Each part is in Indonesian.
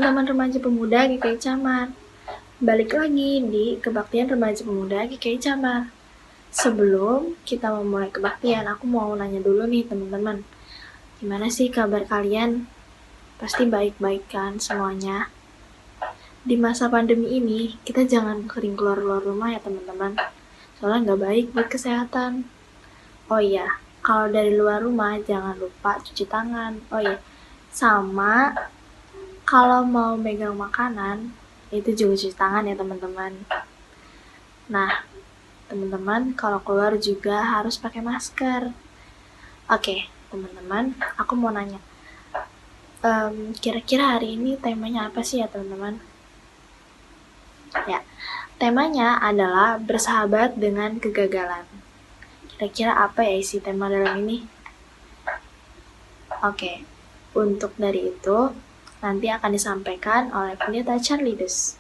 teman-teman remaja pemuda GKI Camar. Balik lagi di Kebaktian Remaja Pemuda GKI Camar. Sebelum kita memulai kebaktian, aku mau nanya dulu nih teman-teman. Gimana sih kabar kalian? Pasti baik-baik kan semuanya? Di masa pandemi ini, kita jangan sering keluar-keluar rumah ya teman-teman. Soalnya nggak baik buat kesehatan. Oh iya, kalau dari luar rumah jangan lupa cuci tangan. Oh iya, sama kalau mau megang makanan, itu juga cuci tangan ya teman-teman. Nah, teman-teman kalau keluar juga harus pakai masker. Oke, teman-teman, aku mau nanya. Kira-kira hari ini temanya apa sih ya teman-teman? Ya, temanya adalah bersahabat dengan kegagalan. Kira-kira apa ya isi tema dalam ini? Oke, untuk dari itu, nanti akan disampaikan oleh Pendeta Charlie Des.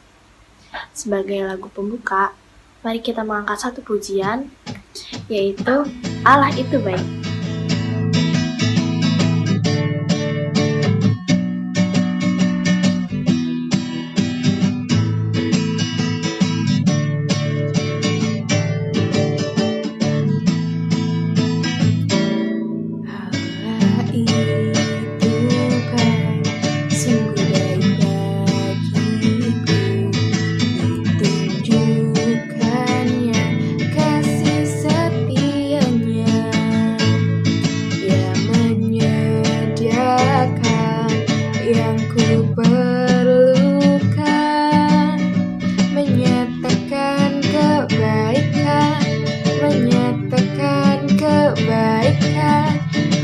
Sebagai lagu pembuka, mari kita mengangkat satu pujian, yaitu Allah itu baik.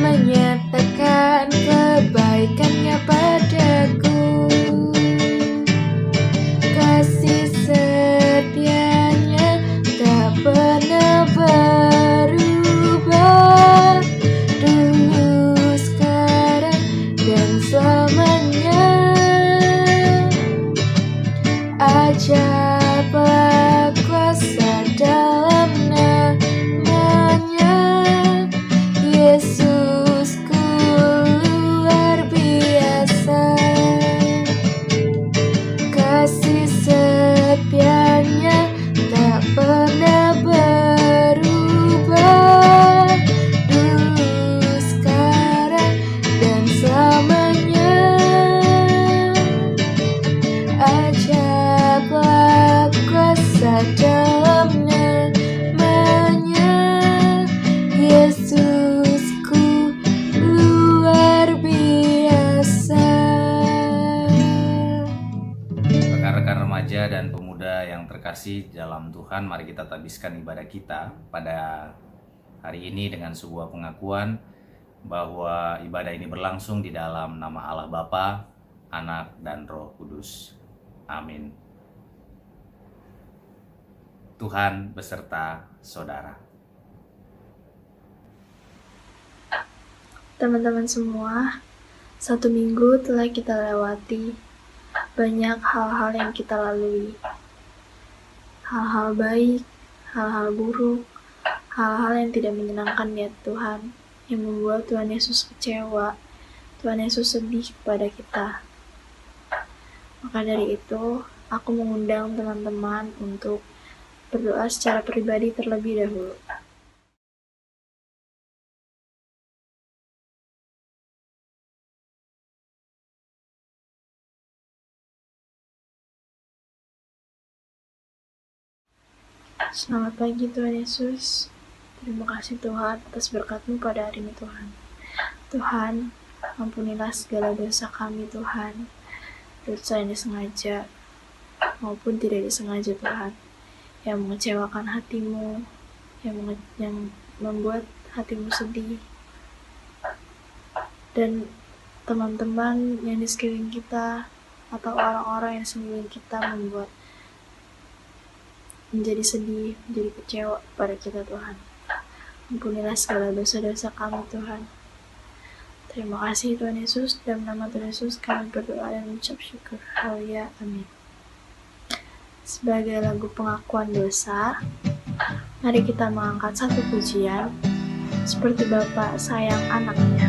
Menyatakan kebaikannya padaku, kasih setianya tak pernah berubah, dulu, sekarang, dan selamanya. Ajablah kuasa dalam namanya, Yesusku luar biasa, kasih setianya tak pernah berubah, dulu, sekarang, dan selamanya. Ajablah kuasa dalam namanya, Yesusku luar biasa. Rekan-rekan remaja dan pemuda yang terkasih dalam Tuhan, mari kita tabiskan ibadah kita pada hari ini dengan sebuah pengakuan bahwa ibadah ini berlangsung di dalam nama Allah Bapa, Anak, dan Roh Kudus. Amin. Tuhan beserta saudara. Teman-teman semua, 1 minggu telah kita lewati. Banyak hal-hal yang kita lalui. Hal-hal baik, hal-hal buruk, hal-hal yang tidak menyenangkan di hati Tuhan, yang membuat Tuhan Yesus kecewa, Tuhan Yesus sedih kepada kita. Maka dari itu, aku mengundang teman-teman untuk berdoa secara pribadi terlebih dahulu. Selamat pagi Tuhan Yesus. Terima kasih Tuhan atas berkat-Mu pada hari ini Tuhan. Tuhan, ampunilah segala dosa kami Tuhan. Dosa yang disengaja maupun tidak disengaja Tuhan. Yang mengecewakan hati-Mu, yang membuat hati-Mu sedih. Dan teman-teman yang di sekeliling kita atau orang-orang yang di sekeliling kita membuat menjadi sedih, menjadi kecewa pada kita Tuhan. Ampunilah segala dosa-dosa kami Tuhan. Terima kasih Tuhan Yesus, dalam nama Tuhan Yesus kami berdoa dan mengucap syukur. Haleluya, amin. Sebagai lagu pengakuan dosa, mari kita mengangkat satu pujian, seperti Bapa sayang anaknya.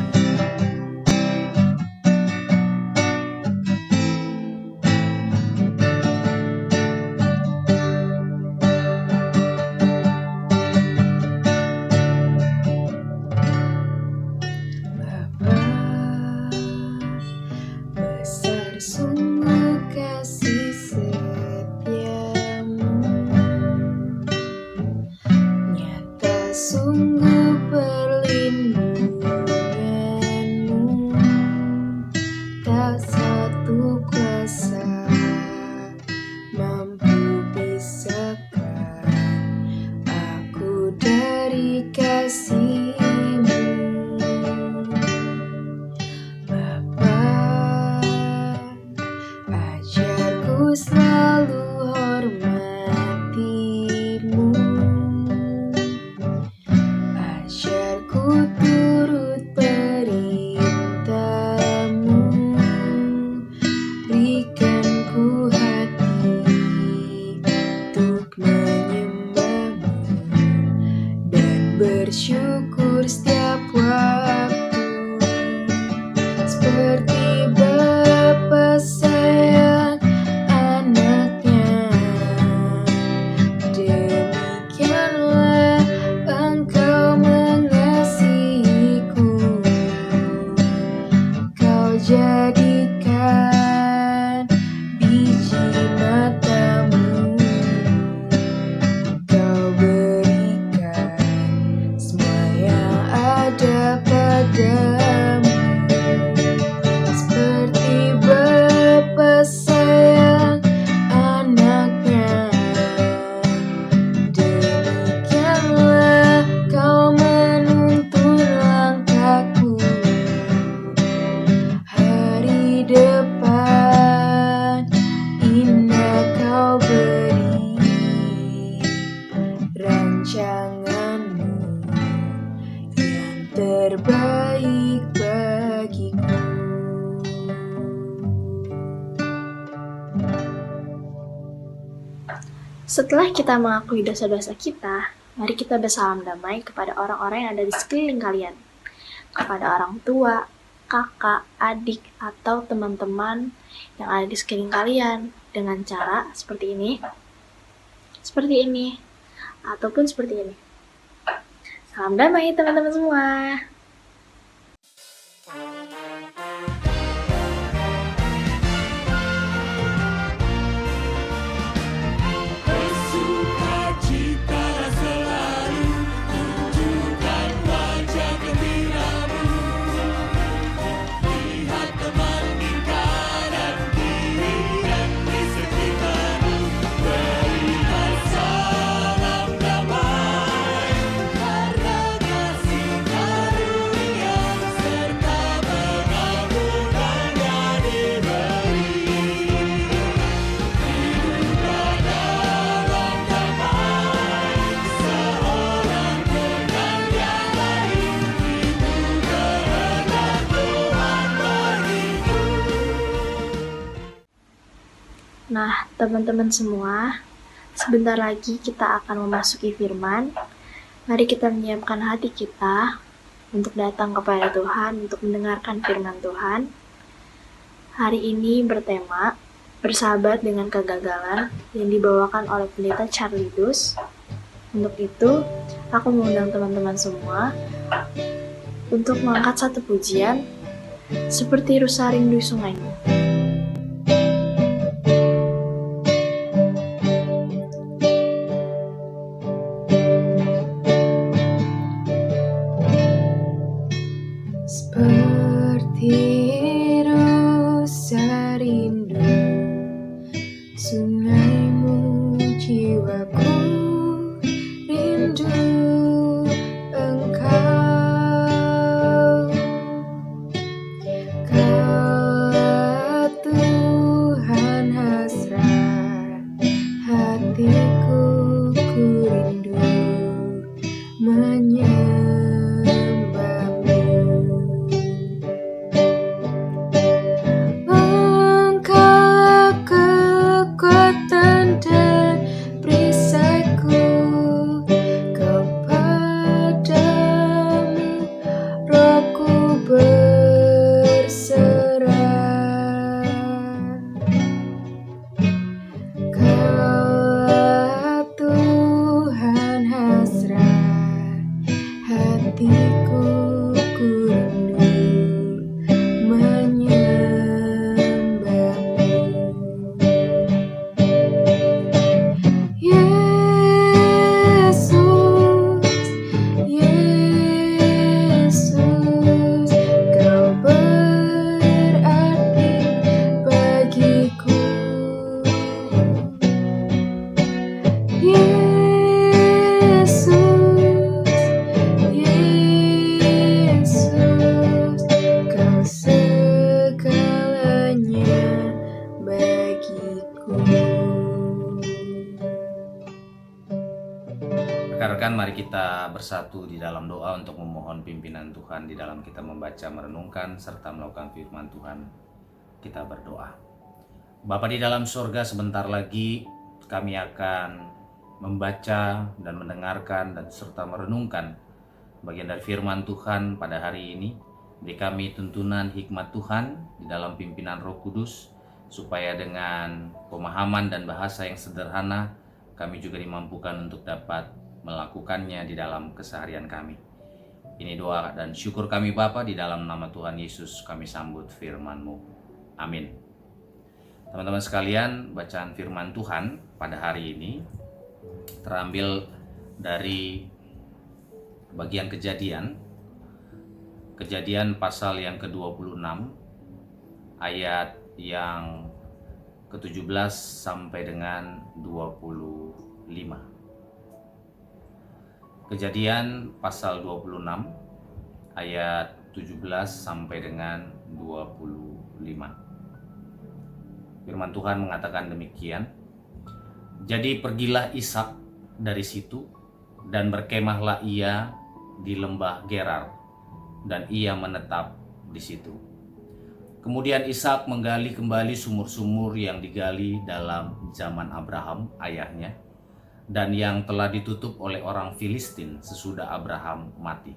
Setelah kita mengakui dosa-dosa kita, mari kita bersalam damai kepada orang-orang yang ada di sekeliling kalian. Kepada orang tua, kakak, adik, atau teman-teman yang ada di sekeliling kalian dengan cara seperti ini, ataupun seperti ini. Salam damai teman-teman semua. Nah, teman-teman semua, sebentar lagi kita akan memasuki firman. Mari kita menyiapkan hati kita untuk datang kepada Tuhan, untuk mendengarkan firman Tuhan. Hari ini bertema bersahabat dengan kegagalan yang dibawakan oleh pendeta Charlie Dus. Untuk itu, aku mengundang teman-teman semua untuk mengangkat satu pujian seperti rusa rindu sungaimu. Seperti rusa rindu sungaimu, jiwaku rindu Engkau. Kau Tuhan hasrat hatiku, ku rindu menyembahmu. Engkau kekuatan dan perisaiku, kepadamu rohku berserah. Kau Tuhan hasrat hatiku, ku rindu menyembahmu. Yesus, Yesus, Kau berarti bagiku. Yesus, Yesus, Kau segalanya bagiku. Rekan-rekan, mari kita bersatu di dalam doa untuk memohon pimpinan Tuhan di dalam kita membaca, merenungkan, serta melakukan firman Tuhan. Kita berdoa. Bapa di dalam surga, sebentar lagi kami akan membaca dan mendengarkan dan serta merenungkan bagian dari firman Tuhan pada hari ini. Beri kami tuntunan hikmat Tuhan di dalam pimpinan Roh Kudus, supaya dengan pemahaman dan bahasa yang sederhana kami juga dimampukan untuk dapat melakukannya di dalam keseharian kami. Ini doa dan syukur kami Bapa, di dalam nama Tuhan Yesus kami sambut firman-Mu. Amin. Teman-teman sekalian, bacaan firman Tuhan pada hari ini terambil dari bagian Kejadian pasal yang ke-26 ayat yang ke-17 sampai dengan 25. Kejadian pasal 26 ayat 17 sampai dengan 25. Firman Tuhan mengatakan demikian. Jadi pergilah Ishak dari situ, dan berkemahlah ia di lembah Gerar, dan ia menetap di situ. Kemudian Ishak menggali kembali sumur-sumur yang digali dalam zaman Abraham ayahnya, dan yang telah ditutup oleh orang Filistin sesudah Abraham mati.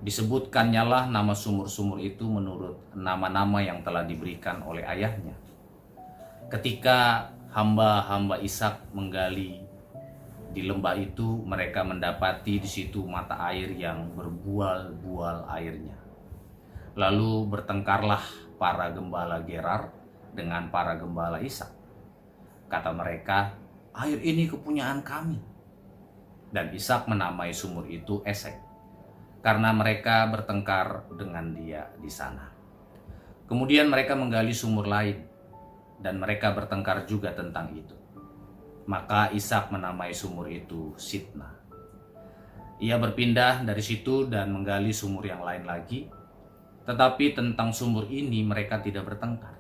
Disebutkannya lah nama sumur-sumur itu menurut nama-nama yang telah diberikan oleh ayahnya. Ketika hamba-hamba Ishak menggali di lembah itu, mereka mendapati di situ mata air yang berbual-bual airnya. Lalu bertengkarlah para gembala Gerar dengan para gembala Ishak. Kata mereka, "Air ini kepunyaan kami." Dan Ishak menamai sumur itu Esek, karena mereka bertengkar dengan dia di sana. Kemudian mereka menggali sumur lain, dan mereka bertengkar juga tentang itu. Maka Ishak menamai sumur itu Sitna. Ia berpindah dari situ dan menggali sumur yang lain lagi, tetapi tentang sumur ini mereka tidak bertengkar.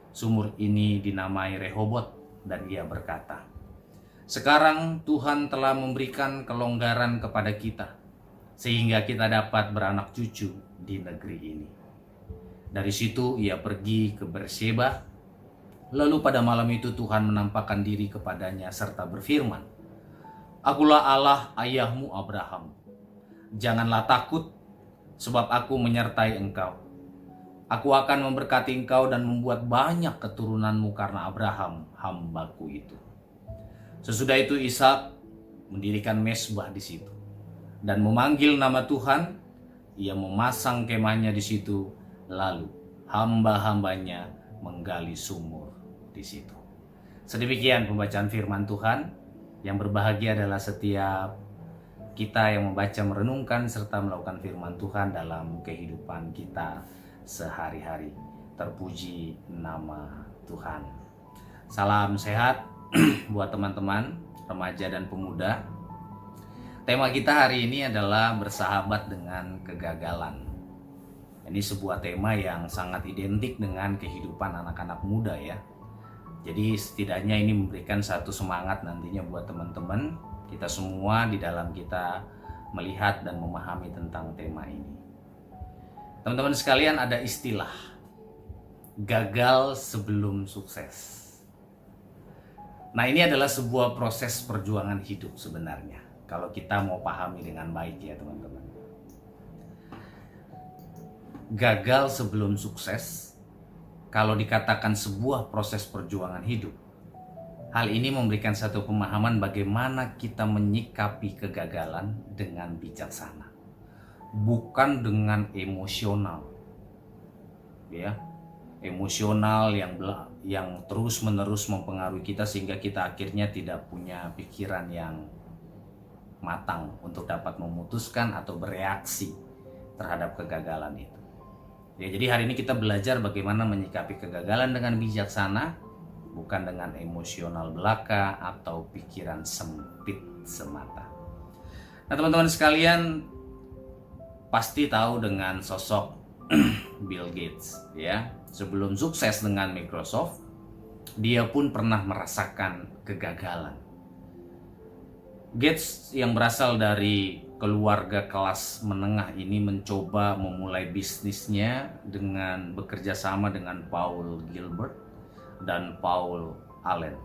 Sumur ini dinamai Rehobot, dan ia berkata, "Sekarang Tuhan telah memberikan kelonggaran kepada kita, sehingga kita dapat beranak cucu di negeri ini." Dari situ ia pergi ke Beersheba. Lalu pada malam itu Tuhan menampakkan diri kepadanya serta berfirman, "Akulah Allah ayahmu Abraham. Janganlah takut, sebab aku menyertai engkau. Aku akan memberkati engkau dan membuat banyak keturunanmu karena Abraham, hambaku itu." Sesudah itu Ishak mendirikan mezbah di situ dan memanggil nama Tuhan. Ia memasang kemahnya di situ, lalu hamba-hambanya menggali sumur di situ. Sedemikian pembacaan firman Tuhan. Yang berbahagia adalah setiap kita yang membaca, merenungkan, serta melakukan firman Tuhan dalam kehidupan kita sehari-hari. Terpuji nama Tuhan. Salam sehat buat teman-teman remaja dan pemuda. Tema kita hari ini adalah bersahabat dengan kegagalan. Ini sebuah tema yang sangat identik dengan kehidupan anak-anak muda ya. Jadi setidaknya ini memberikan satu semangat nantinya buat teman-teman kita semua di dalam kita melihat dan memahami tentang tema ini. Teman-teman sekalian, ada istilah gagal sebelum sukses. Nah, ini adalah sebuah proses perjuangan hidup sebenarnya, kalau kita mau pahami dengan baik ya teman-teman. Gagal sebelum sukses, kalau dikatakan sebuah proses perjuangan hidup, hal ini memberikan satu pemahaman bagaimana kita menyikapi kegagalan dengan bijaksana, bukan dengan emosional, ya, emosional yang terus-menerus mempengaruhi kita sehingga kita akhirnya tidak punya pikiran yang matang untuk dapat memutuskan atau bereaksi terhadap kegagalan itu. Ya, jadi hari ini kita belajar bagaimana menyikapi kegagalan dengan bijaksana, bukan dengan emosional belaka atau pikiran sempit semata. Nah, teman-teman sekalian pasti tahu dengan sosok Bill Gates ya. Sebelum sukses dengan Microsoft, dia pun pernah merasakan kegagalan. Gates yang berasal dari keluarga kelas menengah ini mencoba memulai bisnisnya dengan bekerja sama dengan Paul Gilbert dan Paul Allen.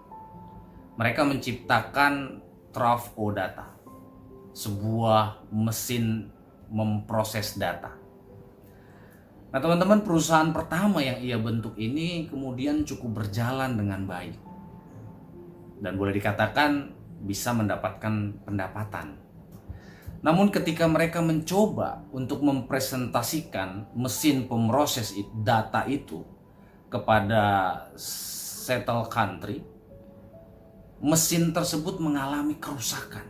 Mereka menciptakan Trough Data, sebuah mesin memproses data. Nah teman-teman, perusahaan pertama yang ia bentuk ini kemudian cukup berjalan dengan baik. Dan boleh dikatakan bisa mendapatkan pendapatan. Namun ketika mereka mencoba untuk mempresentasikan mesin pemroses data itu kepada settle country, mesin tersebut mengalami kerusakan.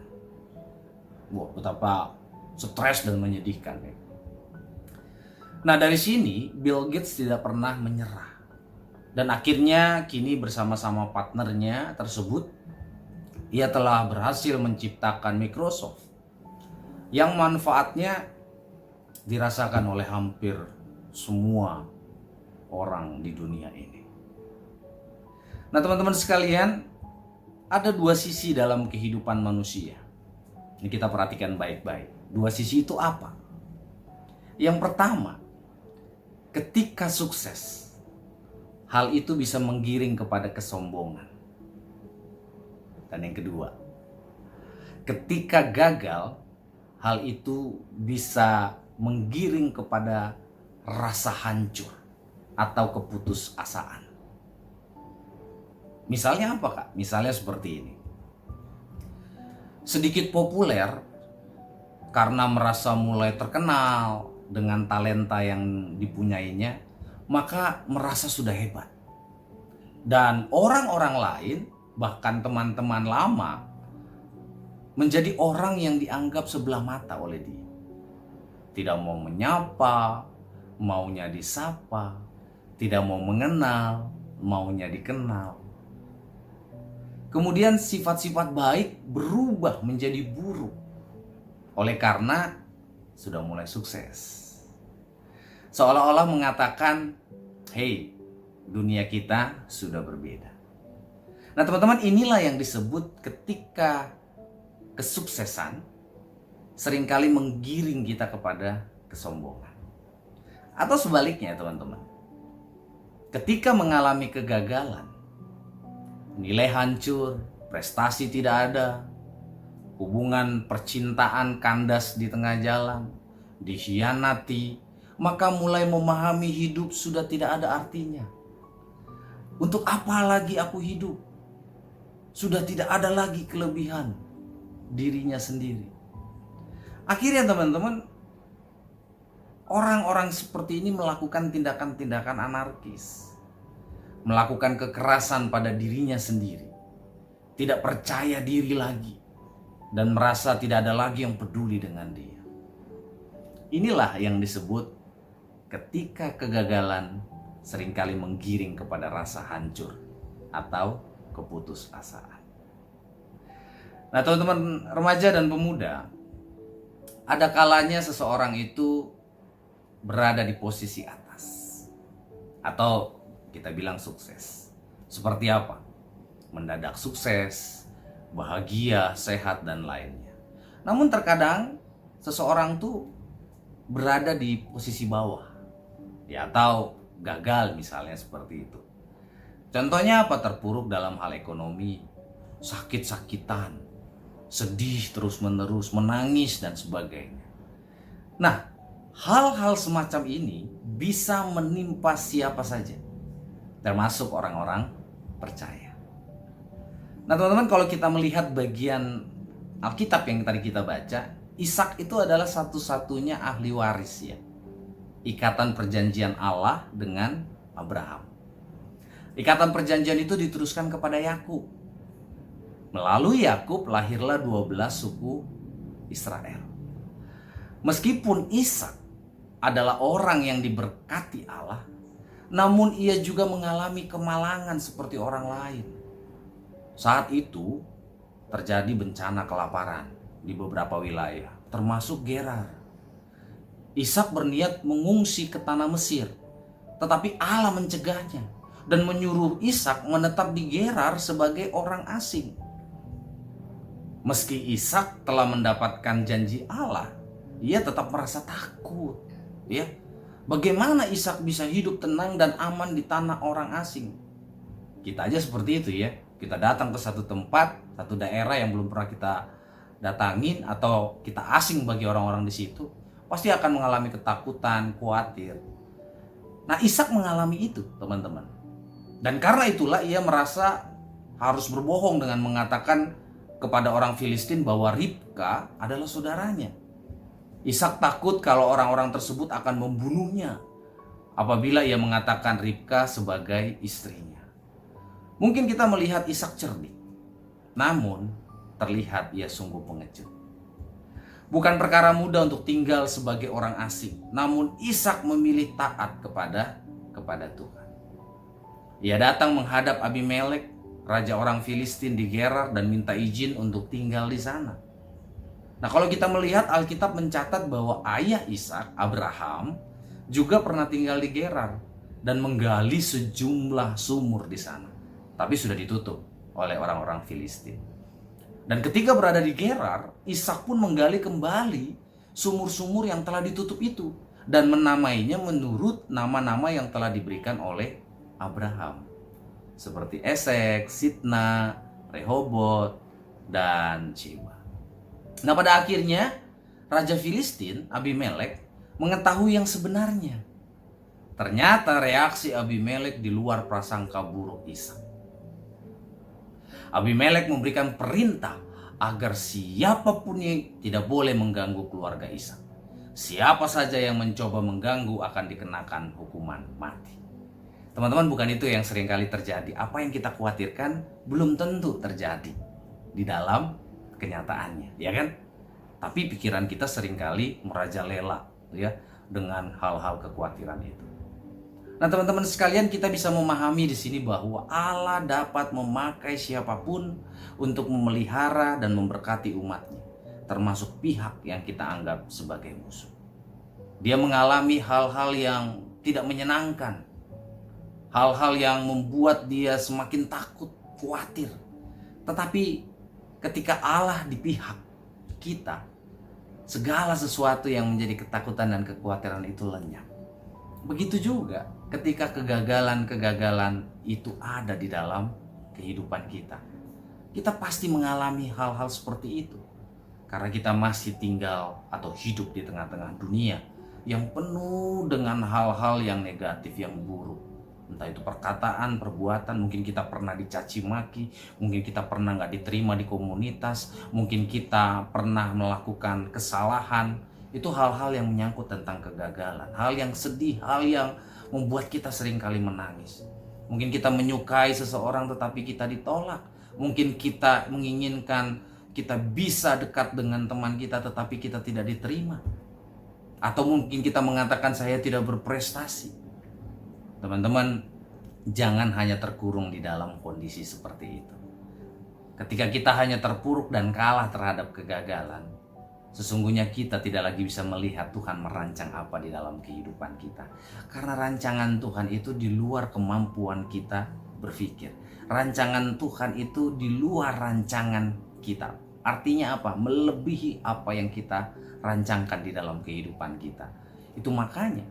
Wah, betapa stres dan menyedihkan ya. Nah dari sini Bill Gates tidak pernah menyerah. Dan akhirnya kini bersama-sama partnernya tersebut, ia telah berhasil menciptakan Microsoft yang manfaatnya dirasakan oleh hampir semua orang di dunia ini. Nah teman-teman sekalian, ada dua sisi dalam kehidupan manusia. Ini kita perhatikan baik-baik. Dua sisi itu apa? Yang pertama, ketika sukses, hal itu bisa menggiring kepada kesombongan. Dan yang kedua, ketika gagal, hal itu bisa menggiring kepada rasa hancur atau keputusasaan. Misalnya apa, Kak? Misalnya seperti ini. Sedikit populer karena merasa mulai terkenal dengan talenta yang dipunyainya, maka merasa sudah hebat. Dan orang-orang lain, bahkan teman-teman lama, menjadi orang yang dianggap sebelah mata oleh dia. Tidak mau menyapa, maunya disapa, tidak mau mengenal, maunya dikenal. Kemudian sifat-sifat baik berubah menjadi buruk oleh karena sudah mulai sukses. Seolah-olah mengatakan, "Hey, dunia kita sudah berbeda." Nah, teman-teman, inilah yang disebut ketika kesuksesan seringkali menggiring kita kepada kesombongan. Atau sebaliknya, teman-teman. Ketika mengalami kegagalan, nilai hancur, prestasi tidak ada, hubungan percintaan kandas di tengah jalan, dikhianati, maka mulai memahami hidup sudah tidak ada artinya. Untuk apa lagi aku hidup? Sudah tidak ada lagi kelebihan dirinya sendiri. Akhirnya teman-teman, orang-orang seperti ini melakukan tindakan-tindakan anarkis, melakukan kekerasan pada dirinya sendiri, tidak percaya diri lagi, dan merasa tidak ada lagi yang peduli dengan dia. Inilah yang disebut ketika kegagalan seringkali menggiring kepada rasa hancur atau keputusasaan. Nah, teman-teman remaja dan pemuda, ada kalanya seseorang itu berada di posisi atas, atau kita bilang sukses. Seperti apa? Mendadak sukses, bahagia, sehat, dan lainnya. Namun terkadang seseorang tuh berada di posisi bawah, ya, atau gagal misalnya seperti itu. Contohnya apa? Terpuruk dalam hal ekonomi, sakit-sakitan, sedih terus-menerus, menangis, dan sebagainya. Nah, hal-hal semacam ini bisa menimpa siapa saja, termasuk orang-orang percaya. Nah, teman-teman, kalau kita melihat bagian Alkitab yang tadi kita baca, Ishak itu adalah satu-satunya ahli waris, ya, ikatan perjanjian Allah dengan Abraham. Ikatan perjanjian itu diteruskan kepada Yakub. Melalui Yakub lahirlah 12 suku Israel. Meskipun Ishak adalah orang yang diberkati Allah, namun ia juga mengalami kemalangan seperti orang lain. Saat itu terjadi bencana kelaparan di beberapa wilayah, termasuk Gerar. Ishak berniat mengungsi ke tanah Mesir, tetapi Allah mencegahnya dan menyuruh Ishak menetap di Gerar sebagai orang asing. Meski Ishak telah mendapatkan janji Allah, ia tetap merasa takut. Ya, bagaimana Ishak bisa hidup tenang dan aman di tanah orang asing? Kita aja seperti itu, ya. Kita datang ke satu tempat, satu daerah yang belum pernah kita datangin, atau kita asing bagi orang-orang di situ, pasti akan mengalami ketakutan, khawatir. Nah, Ishak mengalami itu, teman-teman. Dan karena itulah ia merasa harus berbohong dengan mengatakan kepada orang Filistin bahwa Ribka adalah saudaranya. Ishak takut kalau orang-orang tersebut akan membunuhnya apabila ia mengatakan Ribka sebagai istrinya. Mungkin kita melihat Ishak cerdik, namun terlihat ia sungguh pengecut. Bukan perkara mudah untuk tinggal sebagai orang asing, namun Ishak memilih taat kepada Tuhan. Ia datang menghadap Abimelek, raja orang Filistin di Gerar, dan minta izin untuk tinggal di sana. Nah, kalau kita melihat Alkitab mencatat bahwa ayah Ishak, Abraham, juga pernah tinggal di Gerar dan menggali sejumlah sumur di sana. Tapi sudah ditutup oleh orang-orang Filistin. Dan ketika berada di Gerar, Ishak pun menggali kembali sumur-sumur yang telah ditutup itu dan menamainya menurut nama-nama yang telah diberikan oleh Abraham. Seperti Esek, Sitna, Rehobot, dan Sheba. Nah, pada akhirnya Raja Filistin, Abimelek, mengetahui yang sebenarnya. Ternyata reaksi Abimelek di luar prasangka buruk Ishak. Abimelek memberikan perintah agar siapapun yang tidak boleh mengganggu keluarga Ishak. Siapa saja yang mencoba mengganggu akan dikenakan hukuman mati. Teman-teman, bukan itu yang seringkali terjadi. Apa yang kita khawatirkan belum tentu terjadi di dalam kenyataannya, ya kan? Tapi pikiran kita seringkali merajalela ya dengan hal-hal kekhawatiran itu. Nah, teman-teman sekalian, kita bisa memahami di sini bahwa Allah dapat memakai siapapun untuk memelihara dan memberkati umatnya, termasuk pihak yang kita anggap sebagai musuh. Dia mengalami hal-hal yang tidak menyenangkan, hal-hal yang membuat dia semakin takut, khawatir. Tetapi ketika Allah di pihak kita, segala sesuatu yang menjadi ketakutan dan kekhawatiran itu lenyap. Begitu juga ketika kegagalan-kegagalan itu ada di dalam kehidupan kita. Kita pasti mengalami hal-hal seperti itu. Karena kita masih tinggal atau hidup di tengah-tengah dunia yang penuh dengan hal-hal yang negatif, yang buruk. Entah itu perkataan, perbuatan, mungkin kita pernah dicaci maki, mungkin kita pernah gak diterima di komunitas, mungkin kita pernah melakukan kesalahan. Itu hal-hal yang menyangkut tentang kegagalan, hal yang sedih, hal yang membuat kita seringkali menangis. Mungkin kita menyukai seseorang tetapi kita ditolak. Mungkin kita menginginkan kita bisa dekat dengan teman kita tetapi kita tidak diterima. Atau mungkin kita mengatakan saya tidak berprestasi. Teman-teman, jangan hanya terkurung di dalam kondisi seperti itu. Ketika kita hanya terpuruk dan kalah terhadap kegagalan, sesungguhnya kita tidak lagi bisa melihat Tuhan merancang apa di dalam kehidupan kita. Karena rancangan Tuhan itu di luar kemampuan kita berpikir. Rancangan Tuhan itu di luar rancangan kita. Artinya apa? Melebihi apa yang kita rancangkan di dalam kehidupan kita. Itu makanya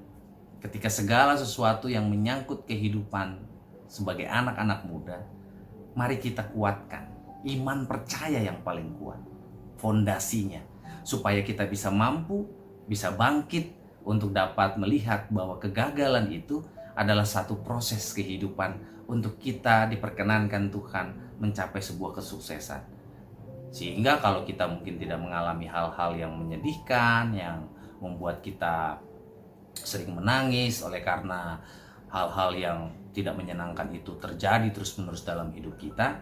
ketika segala sesuatu yang menyangkut kehidupan sebagai anak-anak muda, mari kita kuatkan iman percaya yang paling kuat. Fondasinya. Supaya kita bisa mampu, bisa bangkit untuk dapat melihat bahwa kegagalan itu adalah satu proses kehidupan untuk kita diperkenankan Tuhan mencapai sebuah kesuksesan. Sehingga kalau kita mungkin tidak mengalami hal-hal yang menyedihkan, yang membuat kita sering menangis oleh karena hal-hal yang tidak menyenangkan itu terjadi terus-menerus dalam hidup kita,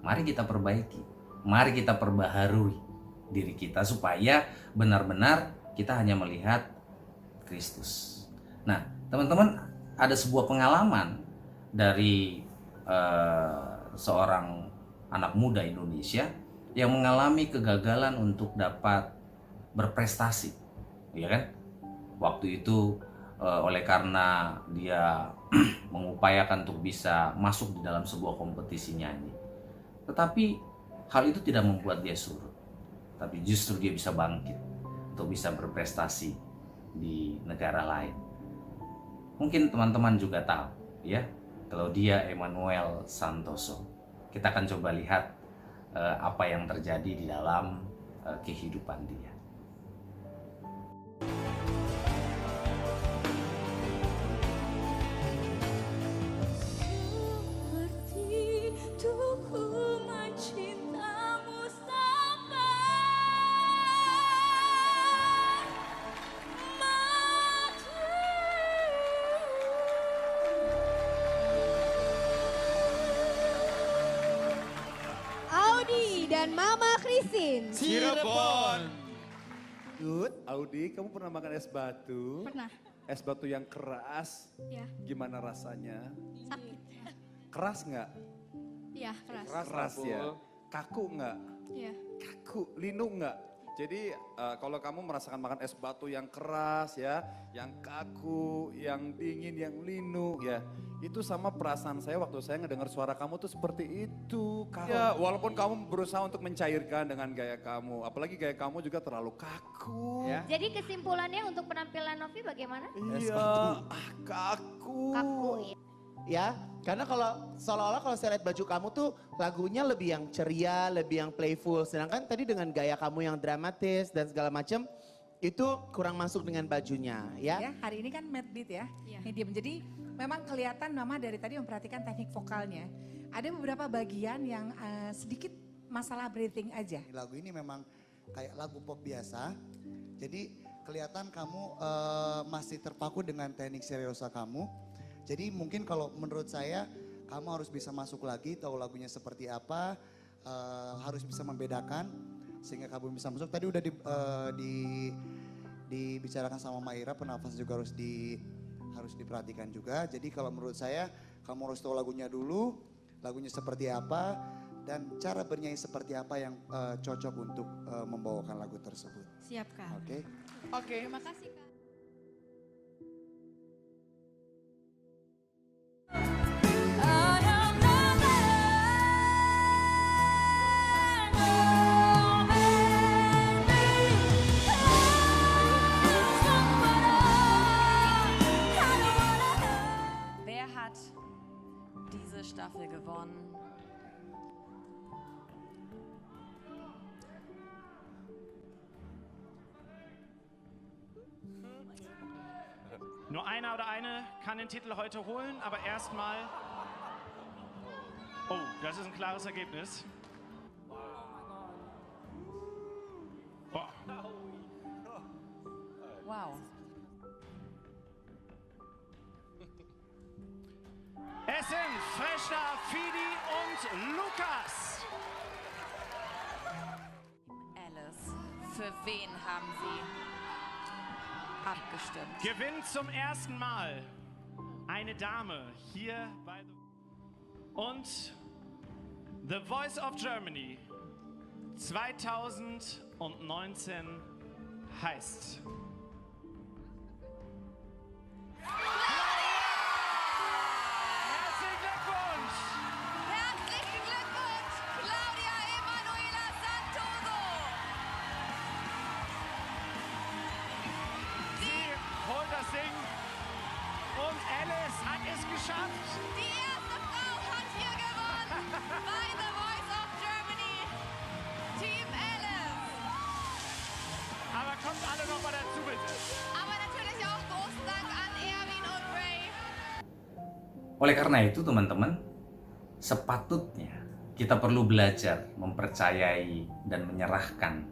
mari kita perbaiki, mari kita perbaharui diri kita supaya benar-benar kita hanya melihat Kristus. Nah, teman-teman, ada sebuah pengalaman dari seorang anak muda Indonesia yang mengalami kegagalan untuk dapat berprestasi, ya kan? Waktu itu oleh karena dia mengupayakan untuk bisa masuk di dalam sebuah kompetisi nyanyi, tetapi hal itu tidak membuat dia surut. Tapi justru dia bisa bangkit untuk bisa berprestasi di negara lain. Mungkin teman-teman juga tahu ya, Claudia Emmanuel Santoso. Kita akan coba lihat apa yang terjadi di dalam kehidupan dia. Dan Mama Christine. Cirebon. Tut, Audi, kamu pernah makan es batu? Pernah. Es batu yang keras. Ya. Gimana rasanya? Sakit. Keras nggak? Iya, keras. Keras ya. Kaku nggak? Iya. Kaku, linu nggak? Jadi kalau kamu merasakan makan es batu yang keras ya, yang kaku, yang dingin, yang linu ya, itu sama perasaan saya waktu saya ngedengar suara kamu tuh seperti itu. Ya, walaupun kamu berusaha untuk mencairkan dengan gaya kamu, apalagi gaya kamu juga terlalu kaku. Ya. Jadi kesimpulannya untuk penampilan Novi bagaimana? Iya, kaku. Kaku ya. ya. Karena kalau seolah-olah kalau saya lihat baju kamu tuh lagunya lebih yang ceria, lebih yang playful. Sedangkan tadi dengan gaya kamu yang dramatis dan segala macam itu kurang masuk dengan bajunya, ya. Ya, hari ini kan mad beat ya, medium. Jadi memang kelihatan Mama dari tadi memperhatikan teknik vokalnya. Ada beberapa bagian yang sedikit masalah breathing aja. Lagu ini memang kayak lagu pop biasa. Jadi kelihatan kamu masih terpaku dengan teknik seriosa kamu. Jadi mungkin kalau menurut saya kamu harus bisa masuk lagi, tahu lagunya seperti apa, harus bisa membedakan sehingga kamu bisa masuk. Tadi udah dibicarakan sama Maira, penafas juga harus diperhatikan juga. Jadi kalau menurut saya kamu harus tahu lagunya dulu, lagunya seperti apa dan cara bernyanyi seperti apa yang cocok untuk membawakan lagu tersebut. Siap, Kak. Oke. Oke. Terima kasih, Kak. Wer hat diese Staffel gewonnen? Nur einer oder eine kann den Titel heute holen, aber erstmal... Oh, das ist ein klares Ergebnis. Boah. Wow. Es sind Freshta, Fidi und Lukas. Alice, für wen haben Sie abgestimmt? Gewinnt zum ersten Mal eine Dame hier bei und The Voice of Germany 2019 heißt Herzlichen Glückwunsch! Herzlichen Glückwunsch, Claudia Emanuela Santoso! Sie holt das Ding und Alice hat es geschafft. Die erste Frau hat hier gewonnen bei The Voice of Germany. Team Alice. Aber kommt alle noch mal dazu, bitte. Aber natürlich auch großen Dank an Erwin und Ray. Oleh karena itu teman-teman, sepatutnya kita perlu belajar mempercayai dan menyerahkan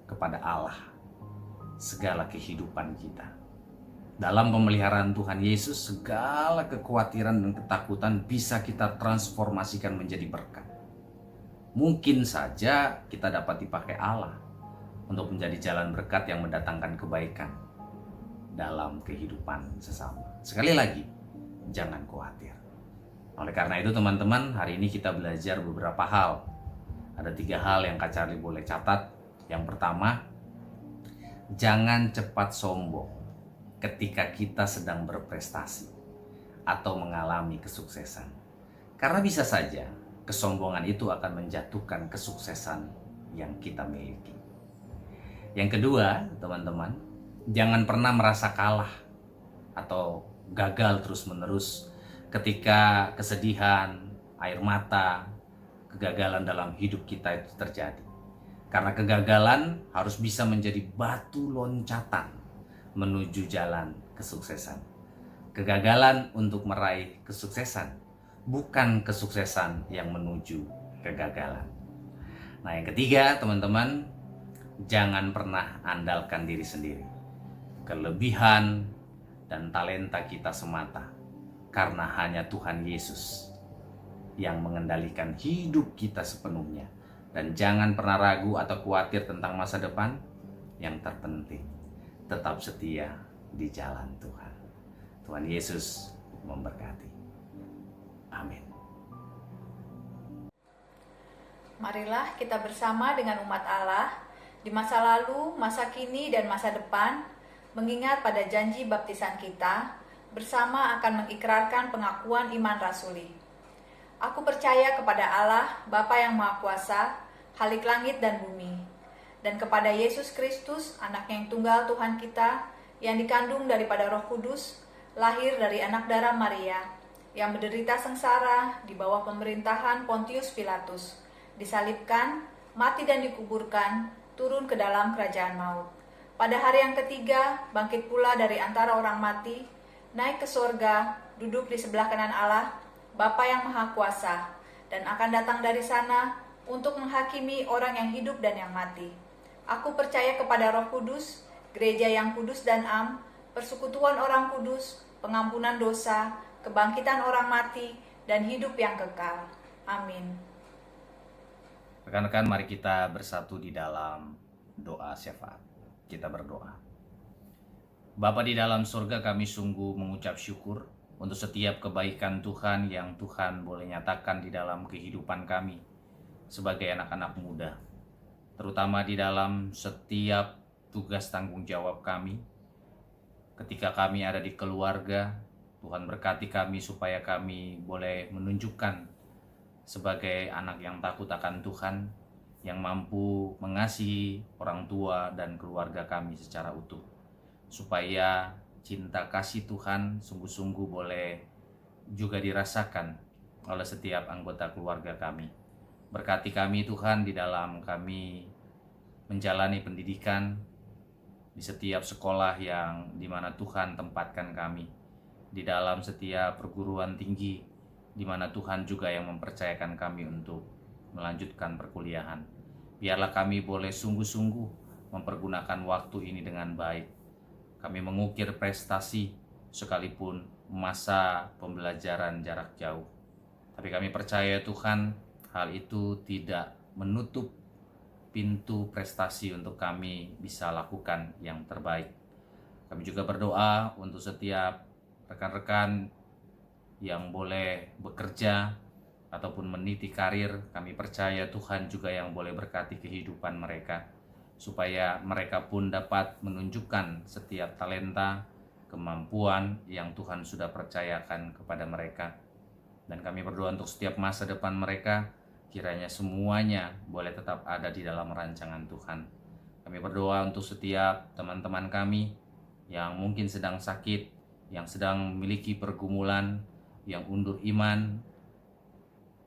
kepada Allah segala kehidupan kita. Dalam pemeliharaan Tuhan Yesus, segala kekhawatiran dan ketakutan bisa kita transformasikan menjadi berkat. Mungkin saja kita dapat dipakai Allah untuk menjadi jalan berkat yang mendatangkan kebaikan dalam kehidupan sesama. Sekali lagi, jangan khawatir. Oleh karena itu teman-teman, hari ini kita belajar beberapa hal. Ada 3 hal yang Kak Charlie boleh catat. Yang pertama, jangan cepat sombong ketika kita sedang berprestasi atau mengalami kesuksesan. Karena bisa saja kesombongan itu akan menjatuhkan kesuksesan yang kita miliki. Yang kedua, teman-teman, jangan pernah merasa kalah atau gagal terus-menerus ketika kesedihan, air mata, kegagalan dalam hidup kita itu terjadi. Karena kegagalan harus bisa menjadi batu loncatan menuju jalan kesuksesan. Kegagalan untuk meraih kesuksesan, bukan kesuksesan yang menuju kegagalan. Nah, yang ketiga, teman-teman, jangan pernah andalkan diri sendiri, kelebihan dan talenta kita semata, karena hanya Tuhan Yesus yang mengendalikan hidup kita sepenuhnya. Dan jangan pernah ragu atau khawatir tentang masa depan. Yang terpenting, tetap setia di jalan Tuhan. Tuhan Yesus memberkati. Amin. Marilah kita bersama dengan umat Allah di masa lalu, masa kini, dan masa depan, mengingat pada janji baptisan kita, bersama akan mengikrarkan pengakuan iman rasuli. Aku percaya kepada Allah, Bapa yang Maha Kuasa, Khalik langit dan bumi, dan kepada Yesus Kristus, anaknya yang tunggal Tuhan kita, yang dikandung daripada Roh Kudus, lahir dari anak darah Maria, yang menderita sengsara di bawah pemerintahan Pontius Pilatus, disalibkan, mati dan dikuburkan, turun ke dalam kerajaan maut. Pada hari yang ketiga, bangkit pula dari antara orang mati, naik ke sorga, duduk di sebelah kanan Allah, Bapa yang Maha Kuasa, dan akan datang dari sana untuk menghakimi orang yang hidup dan yang mati. Aku percaya kepada Roh Kudus, gereja yang kudus dan am, persekutuan orang kudus, pengampunan dosa, kebangkitan orang mati, dan hidup yang kekal. Amin. Rekan-rekan, mari kita bersatu di dalam doa syafaat. Kita berdoa. Bapa di dalam surga, kami sungguh mengucap syukur untuk setiap kebaikan Tuhan yang Tuhan boleh nyatakan di dalam kehidupan kami sebagai anak-anak muda, terutama di dalam setiap tugas tanggung jawab kami. Ketika kami ada di keluarga, Tuhan berkati kami supaya kami boleh menunjukkan sebagai anak yang takut akan Tuhan, yang mampu mengasihi orang tua dan keluarga kami secara utuh, supaya cinta kasih Tuhan sungguh-sungguh boleh juga dirasakan oleh setiap anggota keluarga kami. Berkati kami Tuhan di dalam kami menjalani pendidikan di setiap sekolah yang dimana Tuhan tempatkan kami, di dalam setiap perguruan tinggi di mana Tuhan juga yang mempercayakan kami untuk melanjutkan perkuliahan. Biarlah kami boleh sungguh-sungguh mempergunakan waktu ini dengan baik. Kami mengukir prestasi sekalipun masa pembelajaran jarak jauh. Tapi kami percaya Tuhan, hal itu tidak menutup pintu prestasi untuk kami bisa lakukan yang terbaik. Kami juga berdoa untuk setiap rekan-rekan yang boleh bekerja ataupun meniti karir. Kami percaya Tuhan juga yang boleh berkati kehidupan mereka, supaya mereka pun dapat menunjukkan setiap talenta, kemampuan yang Tuhan sudah percayakan kepada mereka. Dan kami berdoa untuk setiap masa depan mereka, kiranya semuanya boleh tetap ada di dalam rancangan Tuhan. Kami berdoa untuk setiap teman-teman kami yang mungkin sedang sakit, yang sedang memiliki pergumulan, yang undur iman.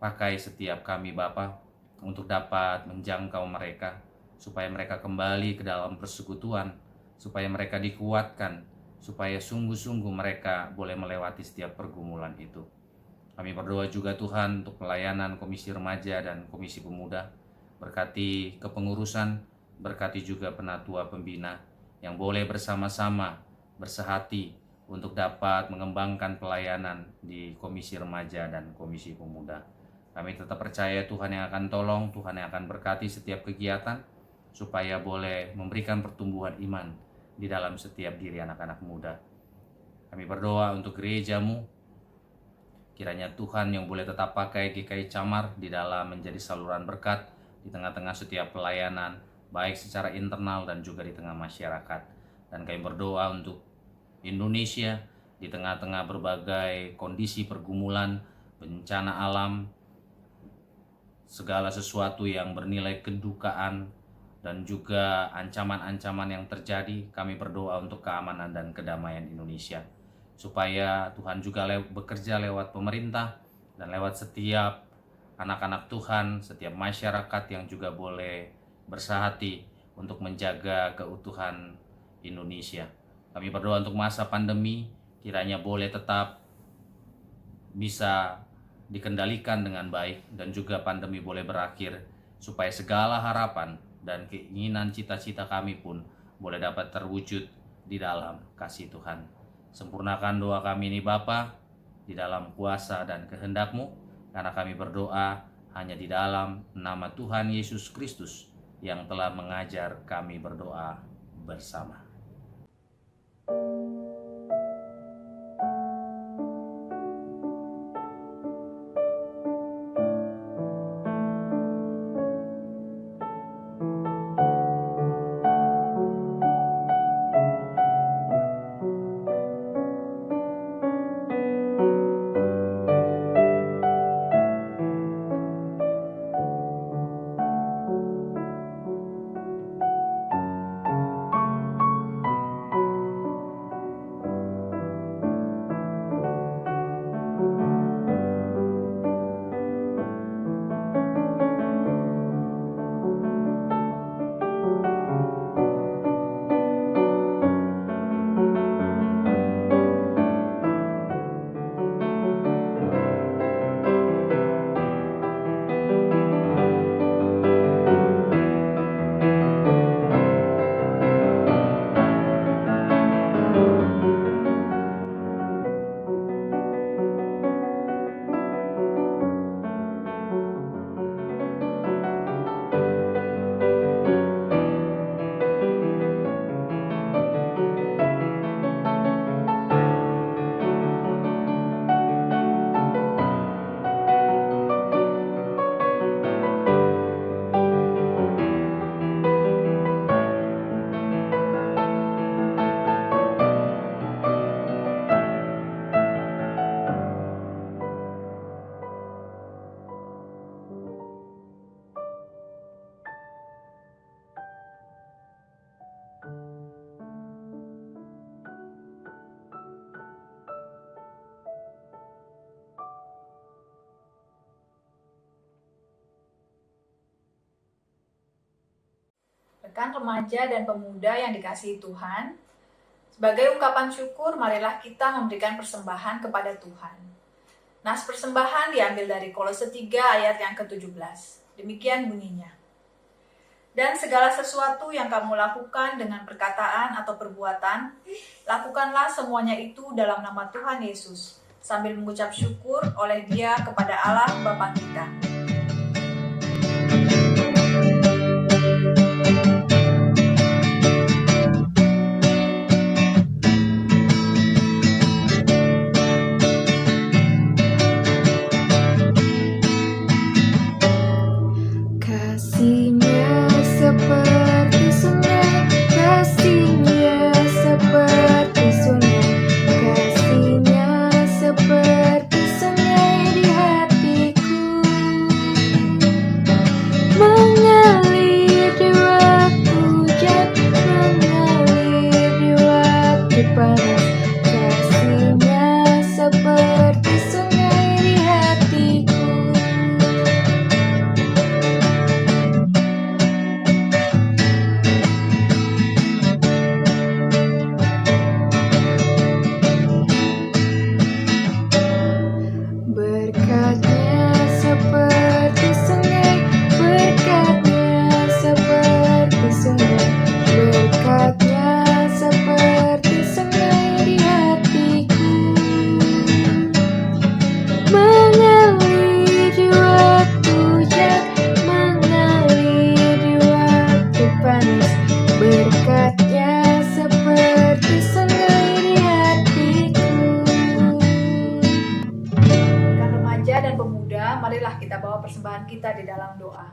Pakai setiap kami Bapa untuk dapat menjangkau mereka, supaya mereka kembali ke dalam persekutuan, supaya mereka dikuatkan, supaya sungguh-sungguh mereka boleh melewati setiap pergumulan itu. Kami berdoa juga Tuhan untuk pelayanan Komisi Remaja dan Komisi Pemuda. Berkati kepengurusan, berkati juga penatua pembina yang boleh bersama-sama bersehati untuk dapat mengembangkan pelayanan di Komisi Remaja dan Komisi Pemuda. Kami tetap percaya Tuhan yang akan tolong, Tuhan yang akan berkati setiap kegiatan, supaya boleh memberikan pertumbuhan iman di dalam setiap diri anak-anak muda. Kami berdoa untuk gerejamu, kiranya Tuhan yang boleh tetap pakai GKI Camar di dalam menjadi saluran berkat di tengah-tengah setiap pelayanan, baik secara internal dan juga di tengah masyarakat. Dan kami berdoa untuk Indonesia di tengah-tengah berbagai kondisi pergumulan, bencana alam, segala sesuatu yang bernilai kedukaan dan juga ancaman-ancaman yang terjadi. Kami berdoa untuk keamanan dan kedamaian Indonesia, supaya Tuhan juga bekerja lewat pemerintah dan lewat setiap anak-anak Tuhan, setiap masyarakat yang juga boleh bersahati untuk menjaga keutuhan Indonesia. Kami berdoa untuk masa pandemi, kiranya boleh tetap bisa dikendalikan dengan baik dan juga pandemi boleh berakhir, supaya segala harapan dan keinginan cita-cita kami pun boleh dapat terwujud di dalam kasih Tuhan. Sempurnakan doa kami ini Bapa, di dalam kuasa dan kehendak-Mu, karena kami berdoa hanya di dalam nama Tuhan Yesus Kristus yang telah mengajar kami berdoa bersama. rekan-rekan remaja dan pemuda yang dikasihi Tuhan, sebagai ungkapan syukur, marilah kita memberikan persembahan kepada Tuhan. Nas persembahan diambil dari Kolose 3 ayat yang ke-17. Demikian bunyinya. Dan segala sesuatu yang kamu lakukan dengan perkataan atau perbuatan, lakukanlah semuanya itu dalam nama Tuhan Yesus, sambil mengucap syukur oleh Dia kepada Allah Bapa kita. Kasihnya seperti sungai, kasihnya seperti sungai, kasihnya seperti sungai di hatiku, mengalir di waktu hujan, mengalir di waktu panas, kasihnya seperti sungai di hatiku. Berkatnya seperti sungai, berkatnya seperti sungai, berkatnya seperti sungai di hatiku, mengalir di waktu hujan, mengalir di waktu panas, berkatnya seperti sungai di hatiku. Rekan remaja dan pemuda, marilah kita bawa persembahan kita di dalam doa.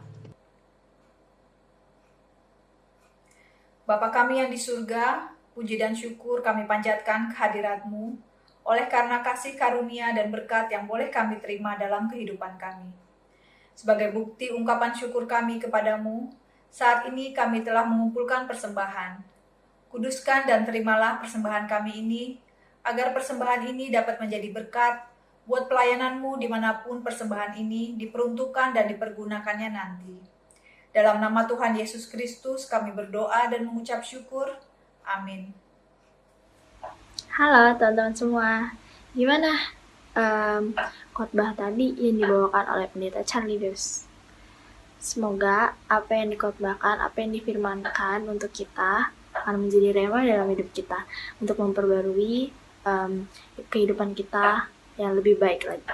Bapa kami yang di surga, puji dan syukur kami panjatkan kehadirat-Mu oleh karena kasih karunia dan berkat yang boleh kami terima dalam kehidupan kami. Sebagai bukti ungkapan syukur kami kepadamu, saat ini kami telah mengumpulkan persembahan. Kuduskan dan terimalah persembahan kami ini, agar persembahan ini dapat menjadi berkat buat pelayanan-Mu dimanapun persembahan ini diperuntukkan dan dipergunakannya nanti. Dalam nama Tuhan Yesus Kristus kami berdoa dan mengucap syukur. Amin. Halo teman-teman semua, gimana khotbah tadi yang dibawakan oleh pendeta Charlie Deus? Semoga apa yang dikhotbahkan, apa yang difirmankan untuk kita akan menjadi rema dalam hidup kita untuk memperbarui kehidupan kita yang lebih baik lagi.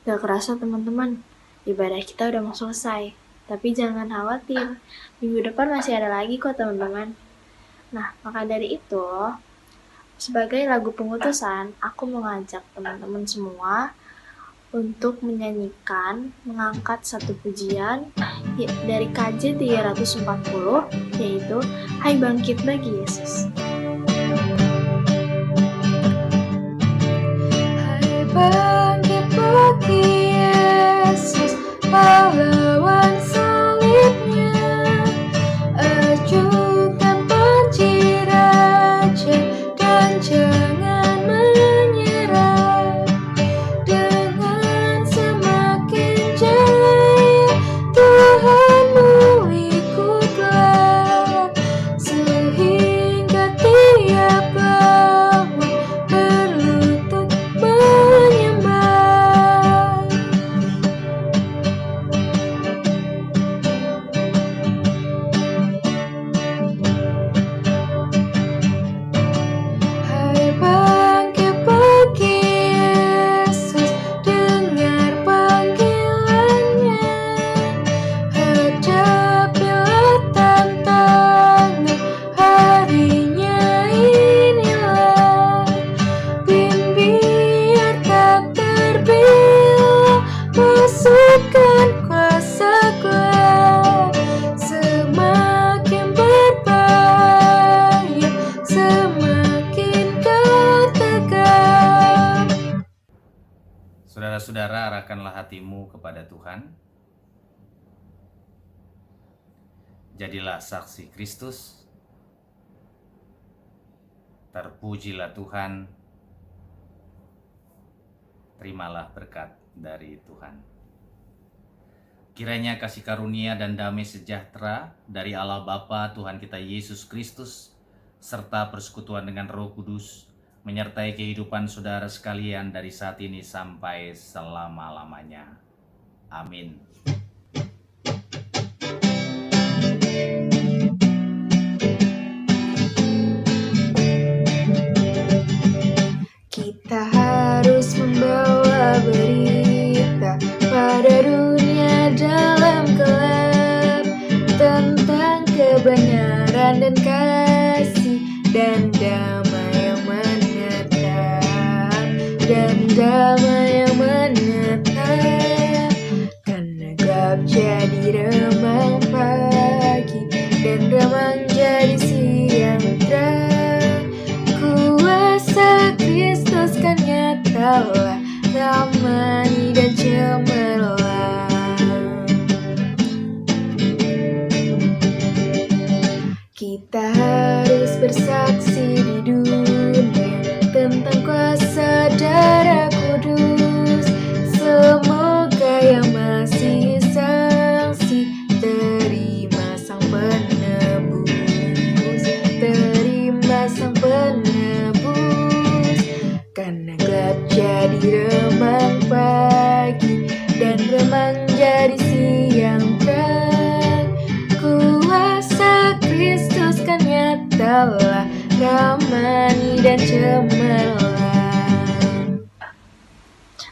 Gak kerasa teman-teman, ibadah kita udah mau selesai. Tapi jangan khawatir, minggu depan masih ada lagi kok teman-teman. Nah, maka dari itu, sebagai lagu pengutusan, aku mengajak teman-teman semua untuk menyanyikan, mengangkat satu pujian dari KJ 340, yaitu Hai Bangkit Bagi Yesus. Hai bangkit bagi Yesus, pahlawan salibnya, ajukan panci raja dan jangan menyerah. Dengan semakin jaya Tuhanmu ikutlah, sehingga tiap lawan berlutut menyembah. Hai bangkit bagi Yesus, dengar panggilannya, hadapilah tantangan, harinya inilah. Biar tak terbelah, pasukan kuasa gelap, semakin berbahaya, semakin kau tegak. Saudara-saudara, arahkanlah hatimu kepada Tuhan. Jadilah saksi Kristus. Terpujilah Tuhan. Terimalah berkat dari Tuhan. Kiranya kasih karunia dan damai sejahtera dari Allah Bapa Tuhan kita Yesus Kristus, serta persekutuan dengan Roh Kudus, menyertai kehidupan saudara sekalian dari saat ini sampai selama-lamanya. Amin. Kita harus membawa berita pada dunia dalam gelap tentang kebenaran dan kasih dan damai yang menetap, karena gelap jadi remang pagi dan remang jadi siang terang. Kuasa Kristus kan nyatalah, ramani dan cemerlang. Kita harus bersaksi di dunia tentang kuasa darah kudus. Semoga yang masih saksi terima sang penebus, karena gelap jadi remang pagi dan remang jadi siang terang. Kuasa Kristus kan nyatalah, ramani dan cemerlang.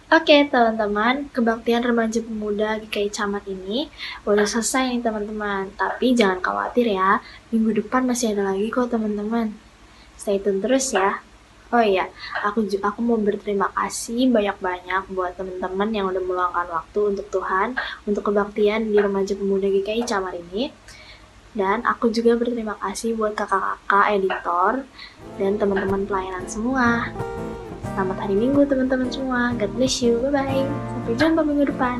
Oke teman-teman, kebaktian remaja pemuda GKI Camat ini udah selesai nih teman-teman. Tapi jangan khawatir ya, minggu depan masih ada lagi kok teman-teman. Stay tune terus ya. Oh iya, aku mau berterima kasih banyak-banyak buat teman-teman yang udah meluangkan waktu untuk Tuhan, untuk kebaktian di remaja pemuda GKI Camat ini. Dan aku juga berterima kasih buat kakak-kakak editor dan teman-teman pelayanan semua. Selamat hari Minggu teman-teman semua. God bless you. Bye-bye. Sampai jumpa minggu depan.